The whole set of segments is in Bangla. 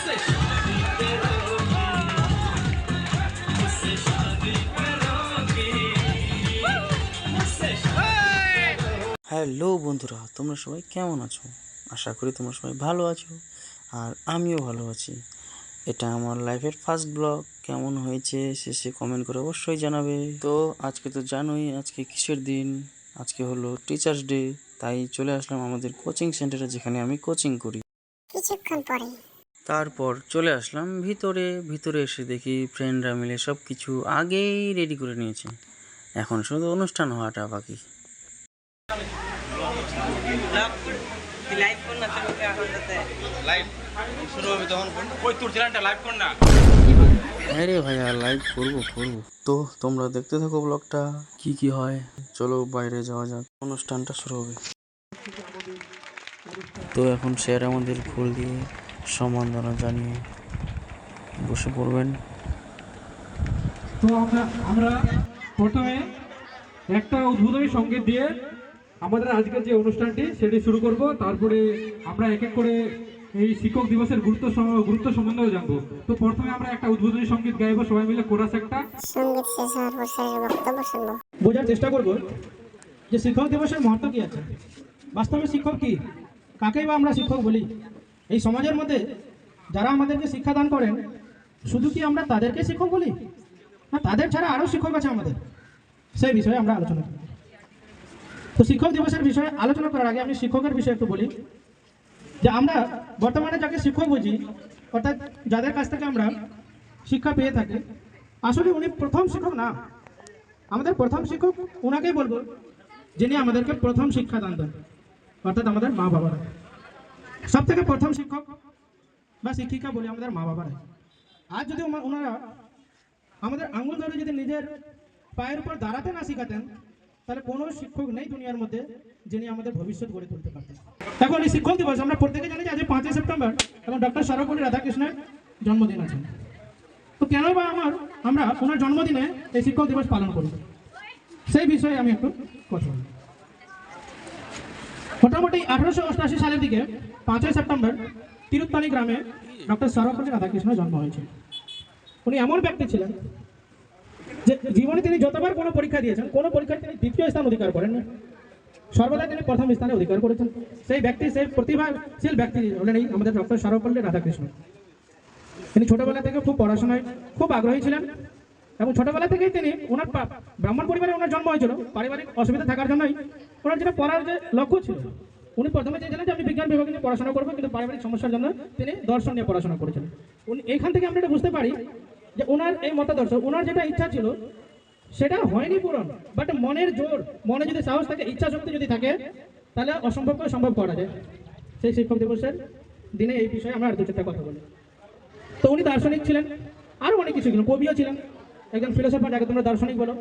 হ্যালো বন্ধুরা, তোমরা সবাই কেমন আছো? আশা করি তোমরা সবাই ভালো আছো, আর আমিও ভালো আছি। এটা আমার লাইফের ফার্স্ট ব্লগ। কেমন হয়েছে শেষে কমেন্ট করে অবশ্যই জানাবে। তো আজকে তো জানোই আজকে কিসের দিন। আজকে হলো টিচার্স ডে, তাই চলে আসলাম আমাদের কোচিং সেন্টারে, যেখানে আমি কোচিং করি। কিছুক্ষণ পরে তারপর চলে আসলাম ভিতরে এসে দেখি ফ্রেন্ডরা মিলে সব কিছু আগেই রেডি করে নিয়েছে। এখন শুধু অনুষ্ঠান হওয়াটা বাকি। হ্যাঁ রে ভাইয়া, লাইভ করবো। তো তোমরা দেখতে থাকো ব্লগটা, কি হয়। চলো বাইরে যাওয়া যাক, অনুষ্ঠানটা শুরু হবে। তো এখন স্যার আমাদের ফুল দিয়ে সম্মাননা জানিয়ে বসে পড়বেন। তো আমরা প্রথমে একটা উদ্বোধনী সংগীত দিয়ে আমাদের আজকের যে অনুষ্ঠানটি সেটি শুরু করব। তারপরে আমরা এক এক করে এই শিক্ষক দিবসের গুরুত্ব সম্বন্ধেও জানবো। তো প্রথমে আমরা একটা উদ্বোধনী সংগীত গাইবো, সবাই মিলে কোরাস একটা সঙ্গীত শেষ হওয়ার পর স্যারের বক্তব্য শুনবো। বোঝার চেষ্টা করব যে শিক্ষক দিবসের মহত্ব কী আছে, বাস্তবে শিক্ষক কি, কাকেই বা আমরা শিক্ষক বলি। এই সমাজের মধ্যে যারা আমাদেরকে শিক্ষাদান করেন, শুধু কি আমরা তাদেরকে শিক্ষক বলি, না তাদের ছাড়া আরও শিক্ষক আছে আমাদের, সেই বিষয়ে আমরা আলোচনা করি। তো শিক্ষক দিবসের বিষয়ে আলোচনা করার আগে আমি শিক্ষকের বিষয়ে একটু বলি যে আমরা বর্তমানে যাকে শিক্ষক বুঝি, অর্থাৎ যাদের কাছ থেকে আমরা শিক্ষা পেয়ে থাকি, আসলে উনি প্রথম শিক্ষক না। আমাদের প্রথম শিক্ষক ওনাকেই বলবো যিনি আমাদেরকে প্রথম শিক্ষাদান দেন, অর্থাৎ আমাদের মা বাবারা। সব থেকে প্রথম শিক্ষক বা শিক্ষিকা বলি আমাদের মা বাবারা। আজ যদি ওনারা আমাদের আঙুল ধরে যদি নিজের পায়ের উপর দাঁড়াতে না শিখাতেন, তাহলে কোনো শিক্ষক নেই দুনিয়ার মধ্যে যিনি আমাদের ভবিষ্যৎ গড়ে তুলতে পারতেন। এখন এই শিক্ষক দিবস আমরা প্রত্যেকে জানি যে আজ 5ই সেপ্টেম্বর এবং ডক্টর সর্বপল্লী রাধাকৃষ্ণের জন্মদিন আছে। তো কেন বা আমরা ওনার জন্মদিনে এই শিক্ষক দিবস পালন করি, সেই বিষয়ে আমি একটু কথা বলি। মোটামুটি 1888 সালের দিকে 5ই সেপ্টেম্বর তিরুত্তানি গ্রামে ডক্টর সর্বপল্লী রাধাকৃষ্ণের জন্ম হয়েছে। উনি এমন ব্যক্তি ছিলেন যে জীবনে তিনি যতবার কোনো পরীক্ষা দিয়েছেন, কোনো পরীক্ষায় তিনি দ্বিতীয় স্থান অধিকার করেননি, সর্বদা তিনি প্রথম স্থানে অধিকার করেছেন। সেই ব্যক্তি, সেই প্রতিভাশীল ব্যক্তি হলেন এই আমাদের ডক্টর সর্বপল্লী রাধাকৃষ্ণ। তিনি ছোটবেলা থেকে খুব পড়াশোনায় খুব আগ্রহী ছিলেন এবং ছোটবেলা থেকেই তিনি ওনার ব্রাহ্মণ পরিবারে ওনার জন্ম হয়েছিল। পারিবারিক অসুবিধা থাকার জন্যই ওনার যেটা পড়ার যে লক্ষ্য ছিল, উনি প্রথমে চেয়েছিলেন যে আমি বিজ্ঞান বিভাগে নিয়ে পড়াশোনা করবো, কিন্তু পারিবারিক সমস্যার জন্য তিনি দর্শন নিয়ে পড়াশোনা করেছিলেন। উনি এইখান থেকে আমরা এটা বুঝতে পারি যে ওনার এই মতাদর্শ, ওনার যেটা ইচ্ছা ছিল সেটা হয়নি পূরণ, বাট মনের জোর, মনে যদি সাহস থাকে, ইচ্ছা শক্তি যদি থাকে, তাহলে অসম্ভবকে সম্ভব করা যায়। সেই শিক্ষক দিবসের দিনে এই বিষয়ে আমরা আর দু চারটা কথা বলি। তো উনি দার্শনিক ছিলেন, আরও অনেক কিছু ছিলেন, কবিও ছিলেন, একজন ফিলোসফার, যাকে তোমরা দার্শনিক বলো,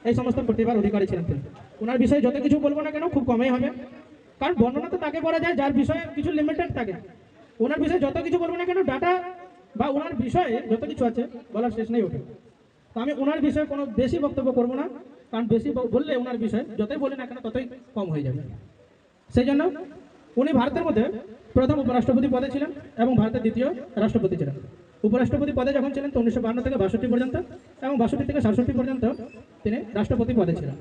এই সমস্ত প্রতিভার অধিকারী ছিলেন তিনি। ওনার বিষয়ে যত কিছু বলবো না কেন খুব কমই হবে, কারণ বর্ণনা তো তাকে করা যায় যার বিষয়ে কিছু লিমিটেড থাকে। ওনার বিষয়ে যত কিছু বলবো না কেন, ডাটা বা ওনার বিষয়ে যত কিছু আছে বলার শেষ নেই ওঠে। তো আমি ওনার বিষয়ে কোনো বেশি বক্তব্য করবো না, কারণ বেশি বললে ওনার বিষয়ে যতই বলি না কেন ততই কম হয়ে যাবে। সেই জন্য উনি ভারতের মধ্যে প্রথম উপরাষ্ট্রপতি পদে ছিলেন এবং ভারতের দ্বিতীয় রাষ্ট্রপতি ছিলেন। উপরাষ্ট্রপতি পদে যখন ছিলেন তো 1952 থেকে 62 পর্যন্ত এবং 62 থেকে 67 পর্যন্ত তিনি রাষ্ট্রপতি পদে ছিলেন।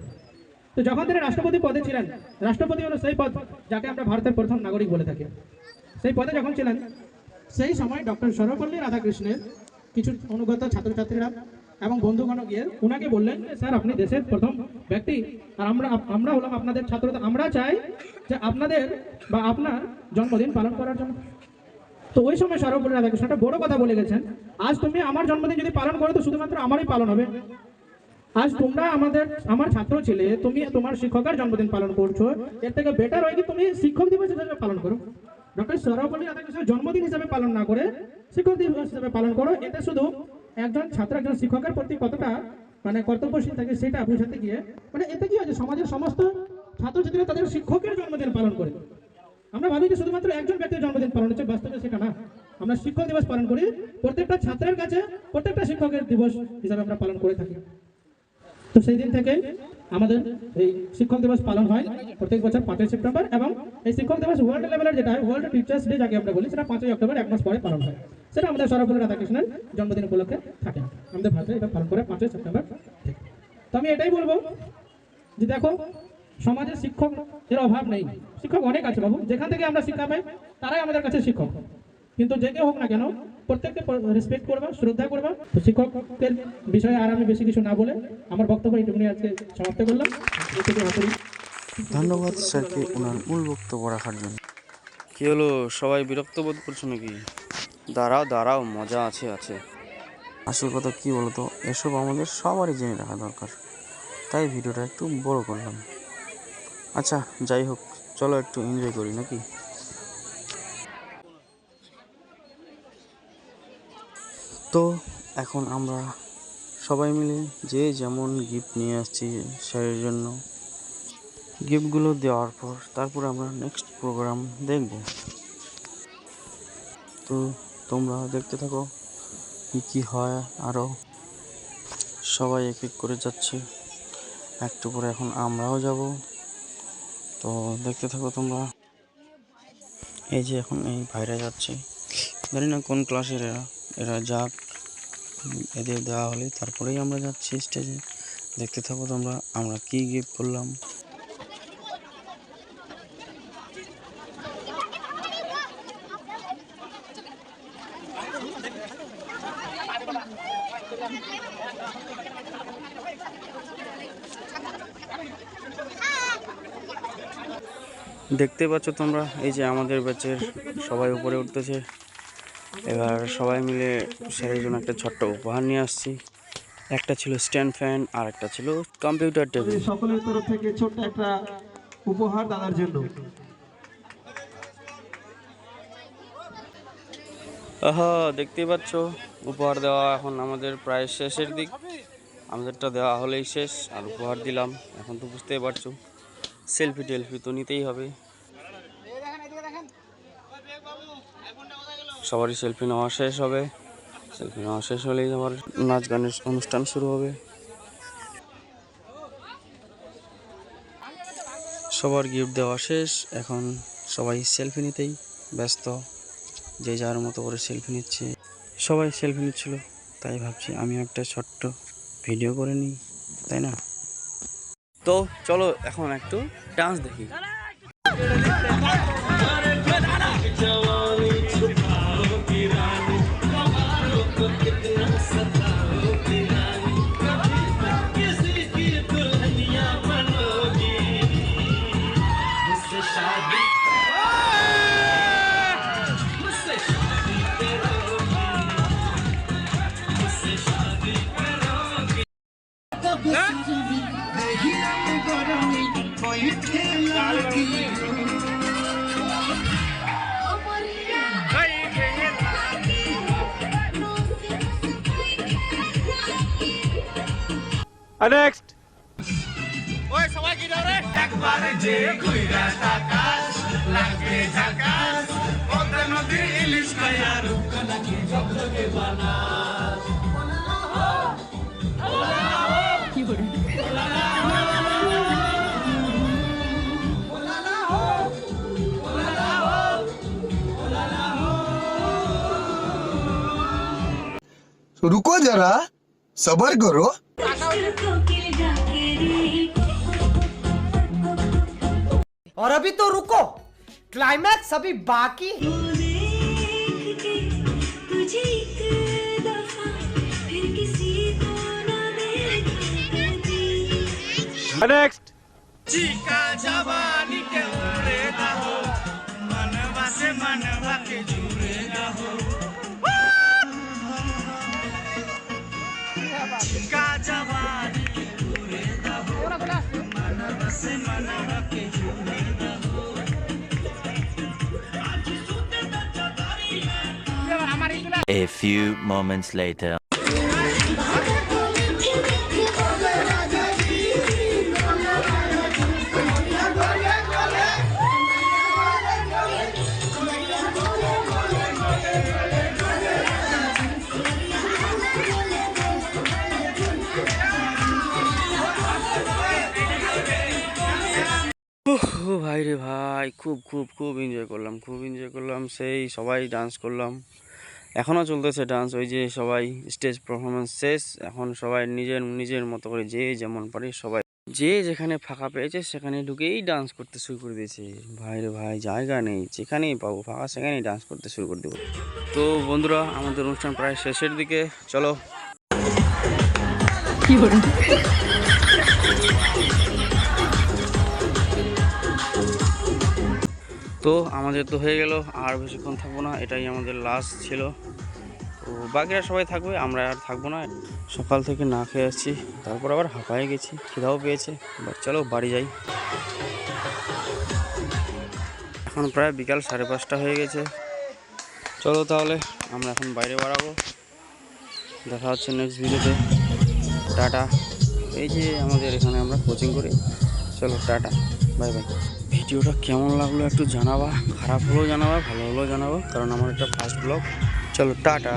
তো যখন তিনি রাষ্ট্রপতি পদে ছিলেন, রাষ্ট্রপতি হলো সেই পদ যাকে আমরা ভারতের প্রথম নাগরিক বলে থাকি। সেই পদে যখন ছিলেন, সেই সময় ডক্টর সর্বপল্লী রাধাকৃষ্ণের কিছু অনুগত ছাত্রছাত্রীরা এবং বন্ধুগণ গিয়ে ওনাকে বললেন, স্যার আপনি দেশের প্রথম ব্যক্তি, আর আমরা হলাম আপনাদের ছাত্র, আমরা চাই যে আপনাদের বা আপনার জন্মদিন পালন করার জন্য। তো ওই সময় সর্বপল্লী রাধাকৃষ্ণ একটা বড় কথা বলে গেছেন, আজ তুমি আমার জন্মদিন যদি পালন করো তো শুধুমাত্র আমারই পালন হবে। আজ তোমরা আমার ছাত্র ছেলে, তুমি তোমার শিক্ষকের জন্মদিন পালন করছো, এর থেকে বেটার হয় কি তুমি শিক্ষক দিবস হিসেবে পালন করো। ডক্টর সর্বপল্লী রাধাকৃষ্ণের জন্মদিন হিসেবে পালন না করে শিক্ষক দিবস হিসেবে পালন করো। এটা শুধু একজন ছাত্র, একজন শিক্ষকের প্রতি কতটা কর্তব্যশীল থাকে সেটা বোঝাতে গিয়ে, এতে কি হয়েছে, সমাজের সমস্ত ছাত্রছাত্রীরা তাদের শিক্ষকের জন্মদিন পালন করে। আমরা ভাবি যে শুধুমাত্র একজন ব্যক্তির জন্মদিন পালন হচ্ছে, বাস্তবে সেটা না। আমরা শিক্ষক দিবস পালন করি, প্রত্যেকটা ছাত্রের কাছে প্রত্যেকটা শিক্ষকের দিবস হিসাবে আমরা পালন করে থাকি। তো সেই দিন থেকে আমাদের এই শিক্ষক দিবস পালন হয় প্রত্যেক বছর 5ই সেপ্টেম্বর, এবং এই শিক্ষক দিবস ওয়ার্ল্ড লেভেলের যেটা হয় ওয়ার্ল্ড টিচার্স ডে যাকে আমরা বলি, সেটা 5ই অক্টোবর, এক মাস পরে পালন হয়। সেটা আমাদের সর্বপল্লী রাধাকৃষ্ণের জন্মদিন উপলক্ষে থাকে না, আমাদের ভারতে এটা পালন করে 5ই সেপ্টেম্বর থেকে। তো আমি এটাই বলবো যে দেখো, সমাজে শিক্ষকের অভাব নেই, শিক্ষক অনেক আছে বাবু, যেখান থেকে আমরা শিক্ষা পাই তারাই আমাদের কাছে শিক্ষক। কিন্তু যে কেউ হোক না কেন, প্রত্যেককে রেসপেক্ট করবা, শ্রদ্ধা করবা। তো শিক্ষকের বিষয়ে আর আমি বেশি কিছু না বলে আমার বক্তব্য এইটুকুনি আজকে সমাপ্ত করলাম। ধন্যবাদ স্যারকে ওনার মূল বক্তব্য রাখার জন্য। কি হলো, সবাই বিরক্ত বোধ করছো নাকি? দাঁড়াও দাঁড়াও, মজা আছে আছে। আসল কথা কি বলতো, এসব আমাদের সবারই জেনে রাখা দরকার, তাই ভিডিওটা একটু বড় করলাম। আচ্ছা যাই হোক, চলো একটু এনজয় করি নাকি। তো এখন আমরা সবাই মিলে যে যেমন গিফট নিয়ে আসছি স্যারের জন্য, গিফটগুলো দেওয়ার পর তারপর আমরা নেক্সট প্রোগ্রাম দেখব। তো তোমরা দেখতে থাকো কি হয়। আরও সবাই এক এক করে যাচ্ছে, একটু পরে এখন আমরাও যাব। তো দেখতে থাকো তোমরা। এই যে এখন এই ভাইরা যাচ্ছে, জানি না কোন ক্লাসের এরা যাক, এদের দেওয়া হলে তারপরেই আমরা যাচ্ছি স্টেজে। দেখতে থাকো তোমরা আমরা কি গিফট করলাম। দেখতে পাচ্ছ তোমরা, এই যে আমাদের ব্যাচের সবাই উপরে উঠতেছে। এবার সবাই মিলে স্যারের জন্য একটা ছোট্ট উপহার নিয়ে আসছি। একটা ছিল স্ট্যান্ড ফ্যান, আর একটা ছিল কম্পিউটার টেবিল। সকলের তরফ থেকে ছোট্ট একটা উপহার দাদার জন্য। দেখতেই পাচ্ছ উপহার দেওয়া এখন আমাদের প্রায় শেষের দিক। আমাদেরটা দেওয়া হলেই শেষ, আর উপহার দিলাম। এখন তো বুঝতেই পারছো, সেলফি টেলফি তো নিতেই হবে। সবারই সেলফি নেওয়া শেষ হবে, সেলফি নেওয়া শেষ হলেই আবার নাচ গানের অনুষ্ঠান শুরু হবে। সবার গিফট দেওয়া শেষ, এখন সবাই সেলফি নিতেই ব্যস্ত, যে যার মতো করে সেলফি নিচ্ছে। সবাই সেলফি নিচ্ছিল, তাই ভাবছি আমি একটা ছোট্ট ভিডিও করে নিই, তাই না? তো চলো এখন একটু ডান্স দেখি। নেক্সট रुको जरा, सबर करो। और अभी तो रुको, क्लाइमैक्स अभी बाकी। नेक्स्ट चिका जवानी के उरे ना हो, मनवा से मनवा के जुरे ना हो। चिका जवानी के उरे ना हो, मनवा से मनवा के जुरे ना हो। A few moments later. ভাই রে ভাই, খুব খুব খুব এনজয় করলাম, সেই সবাই ডান্স করলাম, এখনও চলতেছে ডান্স। ওই যে সবাই স্টেজ পারফরমেন্স শেষ, এখন সবাই নিজের নিজের মতো করে যে যেমন পারে সবাই যে যেখানে ফাঁকা পেয়েছে সেখানে ঢুকেই ডান্স করতে শুরু করে দিয়েছে। ভাই রে ভাই, জায়গা নেই, যেখানেই পাবো ফাঁকা সেখানেই ডান্স করতে শুরু করে দেবো। তো বন্ধুরা, আমাদের অনুষ্ঠান প্রায় শেষের দিকে, চলো। তো আমাদের তো হয়ে গেল, আর বেশিক্ষণ থাকবো না, এটাই আমাদের লাস্ট ছিল। তো বাকিরা সবাই থাকবে, আমরা আর থাকবো না। সকাল থেকে না খেয়ে আসছি, তারপর আবার হাঁপায়ে গেছি, খিদাও পেয়েছে। এবার চলো বাড়ি যাই। এখন প্রায় বিকাল 5:30 হয়ে গেছে। চলো তাহলে আমরা এখন বাইরে বাড়াবো। দেখা হচ্ছে নেক্সট ভিডিওতে। টাটা। এই যে আমাদের এখানে আমরা কোচিং করি। চলো টাটা, বাই বাই। ভিডিওটা কেমন লাগলো একটু জানাবা, খারাপ হলেও জানাবা, ভালো হলেও জানাবা, কারণ আমার একটা ফার্স্ট ব্লগ। চলো টাটা।